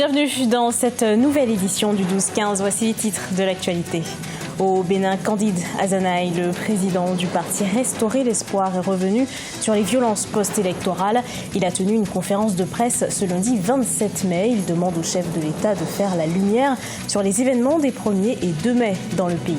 Bienvenue dans cette nouvelle édition du 12-15. Voici les titres de l'actualité. Au Bénin, Candide Azanaï, le président du parti Restaurer l'Espoir, est revenu sur les violences post-électorales. Il a tenu une conférence de presse ce lundi 27 mai. Il demande au chef de l'État de faire la lumière sur les événements des 1er et 2 mai dans le pays.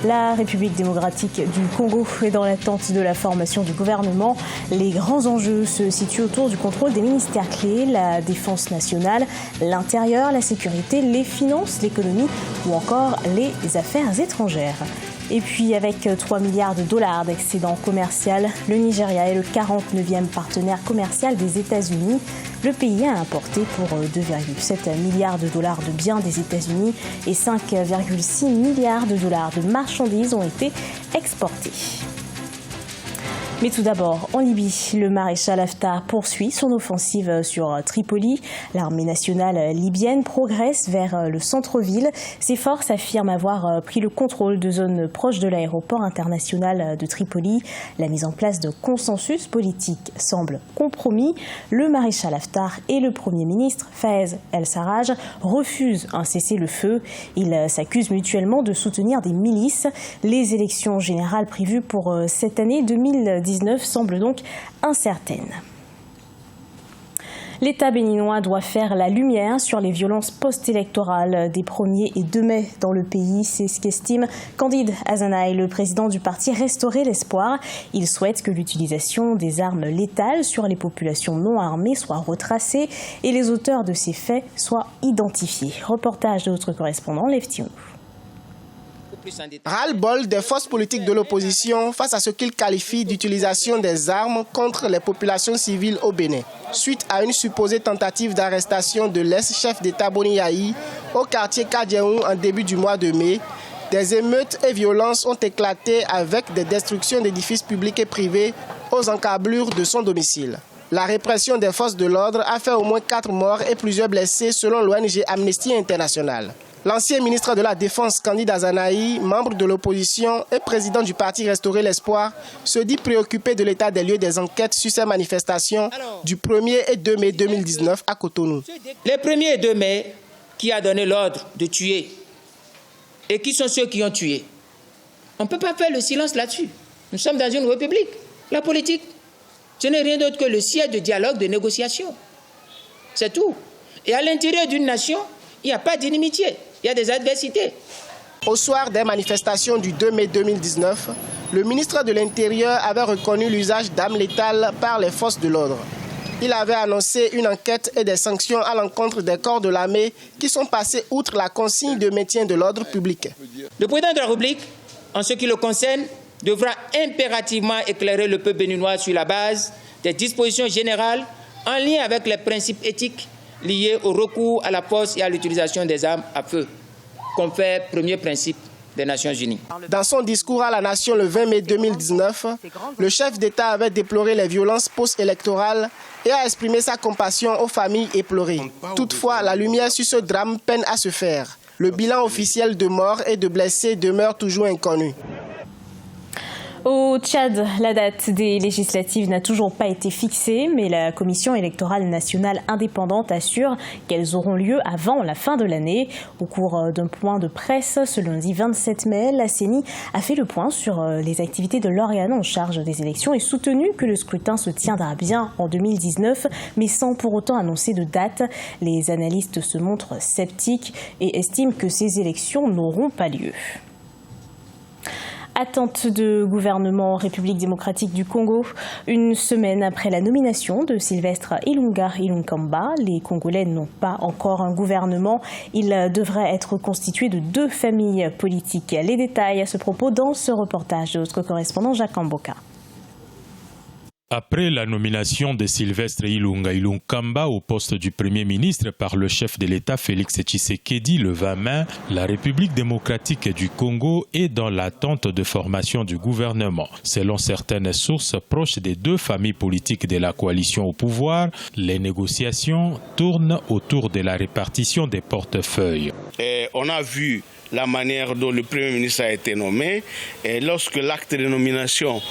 La République démocratique du Congo est dans l'attente de la formation du gouvernement. Les grands enjeux se situent autour du contrôle des ministères clés, la défense nationale, l'intérieur, la sécurité, les finances, l'économie ou encore les affaires étrangères. Et puis avec 3 milliards de dollars d'excédent commercial, le Nigeria est le 49e partenaire commercial des États-Unis. Le pays a importé pour 2,7 milliards de dollars de biens des États-Unis et 5,6 milliards de dollars de marchandises ont été exportés. Mais tout d'abord, en Libye, le maréchal Haftar poursuit son offensive sur Tripoli. L'armée nationale libyenne progresse vers le centre-ville. Ses forces affirment avoir pris le contrôle de zones proches de l'aéroport international de Tripoli. La mise en place de consensus politique semble compromis. Le maréchal Haftar et le Premier ministre Fayez El-Sarraj refusent un cessez-le-feu. Ils s'accusent mutuellement de soutenir des milices. Les élections générales prévues pour cette année 2019 semble donc incertaine. L'État béninois doit faire la lumière sur les violences post-électorales des 1er et 2 mai dans le pays. C'est ce qu'estime Candide Azanaï, le président du parti Restaurer l'Espoir. Il souhaite que l'utilisation des armes létales sur les populations non armées soit retracée et les auteurs de ces faits soient identifiés. Reportage de notre correspondant Lev Tionou. Ras-le-bol des forces politiques de l'opposition face à ce qu'ils qualifient d'utilisation des armes contre les populations civiles au Bénin. Suite à une supposée tentative d'arrestation de l'ex-chef d'État Boni Yayi au quartier Kadiaou en début du mois de mai, des émeutes et violences ont éclaté avec des destructions d'édifices publics et privés aux encablures de son domicile. La répression des forces de l'ordre a fait au moins 4 morts et plusieurs blessés selon l'ONG Amnesty International. L'ancien ministre de la Défense, Candide Azanaï, membre de l'opposition et président du parti Restaurer l'Espoir, se dit préoccupé de l'état des lieux des enquêtes sur ces manifestations du 1er et 2 mai 2019 à Cotonou. Les 1er et 2 mai, qui a donné l'ordre de tuer et qui sont ceux qui ont tué? On ne peut pas faire le silence là-dessus. Nous sommes dans une république. La politique, ce n'est rien d'autre que le siège de dialogue, de négociation. C'est tout. Et à l'intérieur d'une nation, il n'y a pas d'inimitié. Il y a des adversités. Au soir des manifestations du 2 mai 2019, le ministre de l'Intérieur avait reconnu l'usage d'armes létales par les forces de l'ordre. Il avait annoncé une enquête et des sanctions à l'encontre des corps de l'armée qui sont passés outre la consigne de maintien de l'ordre public. Le président de la République, en ce qui le concerne, devra impérativement éclairer le peuple béninois sur la base des dispositions générales en lien avec les principes éthiques liés au recours à la force et à l'utilisation des armes à feu, confère premier principe des Nations Unies. Dans son discours à la nation le 20 mai 2019, le chef d'État avait déploré les violences post-électorales et a exprimé sa compassion aux familles éplorées. Toutefois, la lumière sur ce drame peine à se faire. Le bilan officiel de morts et de blessés demeure toujours inconnu. Au Tchad, la date des législatives n'a toujours pas été fixée, mais la Commission électorale nationale indépendante assure qu'elles auront lieu avant la fin de l'année. Au cours d'un point de presse, ce lundi 27 mai, la CENI a fait le point sur les activités de l'organe en charge des élections et soutenu que le scrutin se tiendra bien en 2019, mais sans pour autant annoncer de date. Les analystes se montrent sceptiques et estiment que ces élections n'auront pas lieu. Attente de gouvernement en République démocratique du Congo. Une semaine après la nomination de Sylvestre Ilunga Ilunkamba, les Congolais n'ont pas encore un gouvernement. Il devrait être constitué de 2 familles politiques. Les détails à ce propos dans ce reportage de notre correspondant Jacques Amboka. Après la nomination de Sylvestre Ilunga Ilunkamba au poste du Premier ministre par le chef de l'État Félix Tshisekedi le 20 mai, la République démocratique du Congo est dans l'attente de formation du gouvernement. Selon certaines sources proches des 2 familles politiques de la coalition au pouvoir, les négociations tournent autour de la répartition des portefeuilles. On a vu la manière dont le Premier ministre a été nommé. Et lorsque l'acte de nomination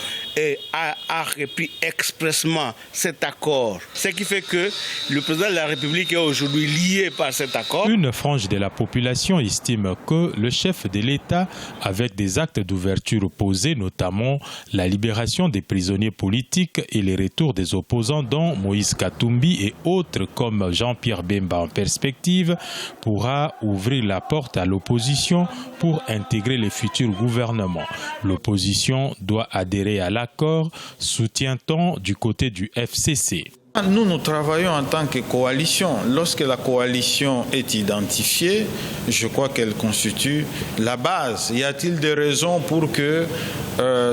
a repris expressément cet accord. Ce qui fait que le président de la République est aujourd'hui lié par cet accord. Une frange de la population estime que le chef de l'État, avec des actes d'ouverture posés, notamment la libération des prisonniers politiques et les retours des opposants dont Moïse Katumbi et autres comme Jean-Pierre Bemba en perspective, pourra ouvrir la porte à l'opposition pour intégrer les futurs gouvernements. L'opposition doit adhérer à l'accord, soutient-on du côté du FCC. Nous travaillons en tant que coalition. Lorsque la coalition est identifiée, je crois qu'elle constitue la base. Y a-t-il des raisons pour que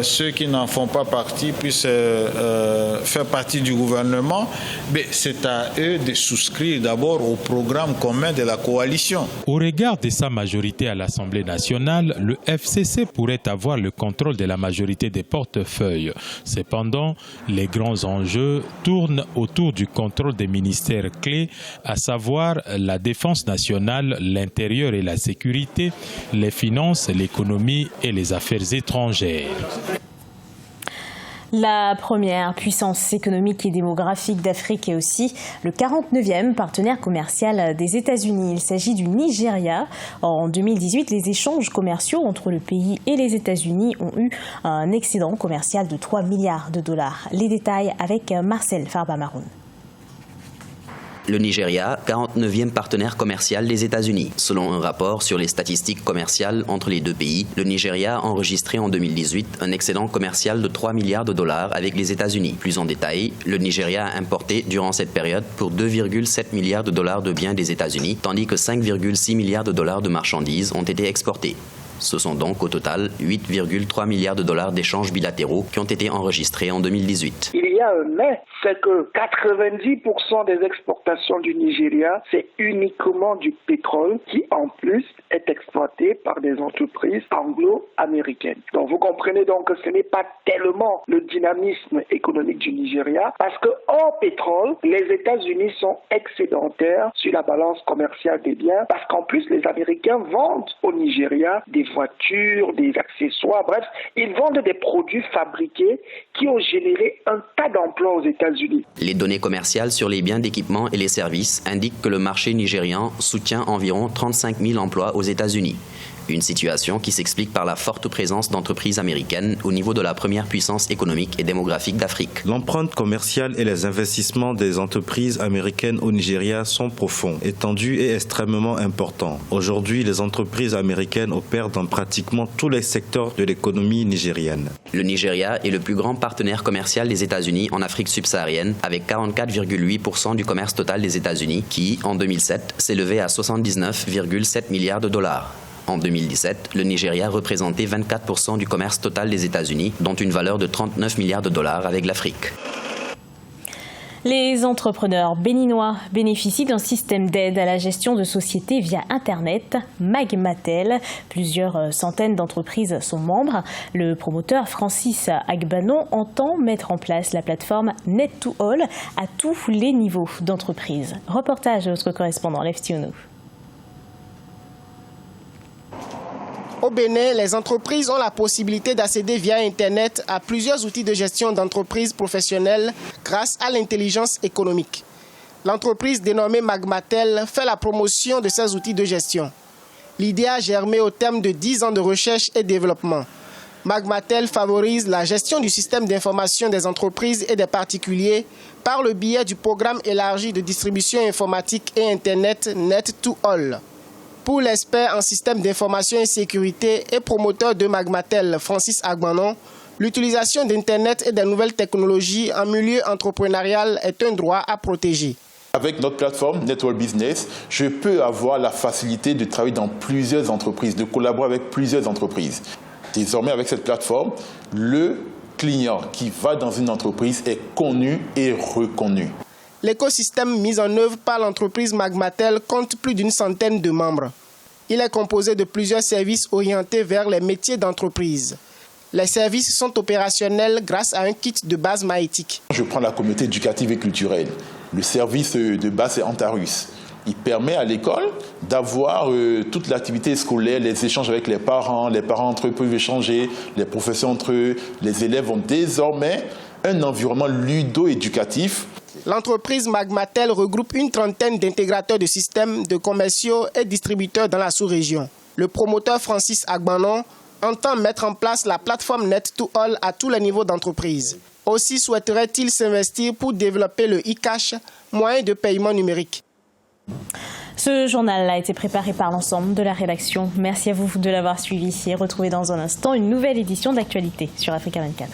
ceux qui n'en font pas partie puissent faire partie du gouvernement? Mais c'est à eux de souscrire d'abord au programme commun de la coalition. Au regard de sa majorité à l'Assemblée nationale, le FCC pourrait avoir le contrôle de la majorité des portefeuilles. Cependant, les grands enjeux tournent autour du contrôle des ministères clés, à savoir la défense nationale, l'intérieur et la sécurité, les finances, l'économie et les affaires étrangères. La première puissance économique et démographique d'Afrique est aussi le 49e partenaire commercial des États-Unis. Il s'agit du Nigeria. En 2018, les échanges commerciaux entre le pays et les États-Unis ont eu un excédent commercial de 3 milliards de dollars. Les détails avec Marcel Farba-Maroun. Le Nigeria, 49e partenaire commercial des États-Unis. Selon un rapport sur les statistiques commerciales entre les deux pays, le Nigeria a enregistré en 2018 un excédent commercial de 3 milliards de dollars avec les États-Unis. Plus en détail, le Nigeria a importé durant cette période pour 2,7 milliards de dollars de biens des États-Unis, tandis que 5,6 milliards de dollars de marchandises ont été exportés. Ce sont donc au total 8,3 milliards de dollars d'échanges bilatéraux qui ont été enregistrés en 2018. Il y a un mais, c'est que 90% des exportations du Nigeria, c'est uniquement du pétrole qui en plus est exploité par des entreprises anglo-américaines. Donc vous comprenez donc que ce n'est pas tellement le dynamisme économique du Nigeria, parce que hors pétrole, les États-Unis sont excédentaires sur la balance commerciale des biens, parce qu'en plus les Américains vendent au Nigeria des voitures, des accessoires, bref, ils vendent des produits fabriqués qui ont généré un tas d'emplois aux États-Unis. Les données commerciales sur les biens d'équipement et les services indiquent que le marché nigérian soutient environ 35 000 emplois aux États-Unis. Une situation qui s'explique par la forte présence d'entreprises américaines au niveau de la première puissance économique et démographique d'Afrique. L'empreinte commerciale et les investissements des entreprises américaines au Nigeria sont profonds, étendus et extrêmement importants. Aujourd'hui, les entreprises américaines opèrent dans pratiquement tous les secteurs de l'économie nigérienne. Le Nigeria est le plus grand partenaire commercial des États-Unis en Afrique subsaharienne, avec 44,8% du commerce total des États-Unis, qui, en 2007, s'élevait à 79,7 milliards de dollars. En 2017, le Nigeria représentait 24% du commerce total des États-Unis, dont une valeur de 39 milliards de dollars avec l'Afrique. Les entrepreneurs béninois bénéficient d'un système d'aide à la gestion de sociétés via Internet, Magmatel. Plusieurs centaines d'entreprises sont membres. Le promoteur Francis Agbanon entend mettre en place la plateforme Net2All à tous les niveaux d'entreprise. Reportage de notre correspondant Lev Tionou. Au Bénin, les entreprises ont la possibilité d'accéder via Internet à plusieurs outils de gestion d'entreprises professionnelles grâce à l'intelligence économique. L'entreprise dénommée Magmatel fait la promotion de ces outils de gestion. L'idée a germé au terme de 10 ans de recherche et développement. Magmatel favorise la gestion du système d'information des entreprises et des particuliers par le biais du programme élargi de distribution informatique et Internet Net2All. Pour l'expert en système d'information et sécurité et promoteur de Magmatel, Francis Agbanon, l'utilisation d'Internet et des nouvelles technologies en milieu entrepreneurial est un droit à protéger. Avec notre plateforme Net2All Business, je peux avoir la facilité de travailler dans plusieurs entreprises, de collaborer avec plusieurs entreprises. Désormais, avec cette plateforme, le client qui va dans une entreprise est connu et reconnu. L'écosystème mis en œuvre par l'entreprise Magmatel compte plus d'une centaine de membres. Il est composé de plusieurs services orientés vers les métiers d'entreprise. Les services sont opérationnels grâce à un kit de base maïtique. Je prends la communauté éducative et culturelle. Le service de base est Antarus. Il permet à l'école d'avoir toute l'activité scolaire, les échanges avec les parents entre eux peuvent échanger, les professeurs entre eux, les élèves ont désormais un environnement ludo-éducatif. L'entreprise Magmatel regroupe une trentaine d'intégrateurs de systèmes de commerciaux et distributeurs dans la sous-région. Le promoteur Francis Agbanon entend mettre en place la plateforme Net2All à tous les niveaux d'entreprise. Aussi souhaiterait-il s'investir pour développer le e-cash, moyen de paiement numérique. Ce journal a été préparé par l'ensemble de la rédaction. Merci à vous de l'avoir suivi et retrouvez dans un instant une nouvelle édition d'Actualité sur Africa 24.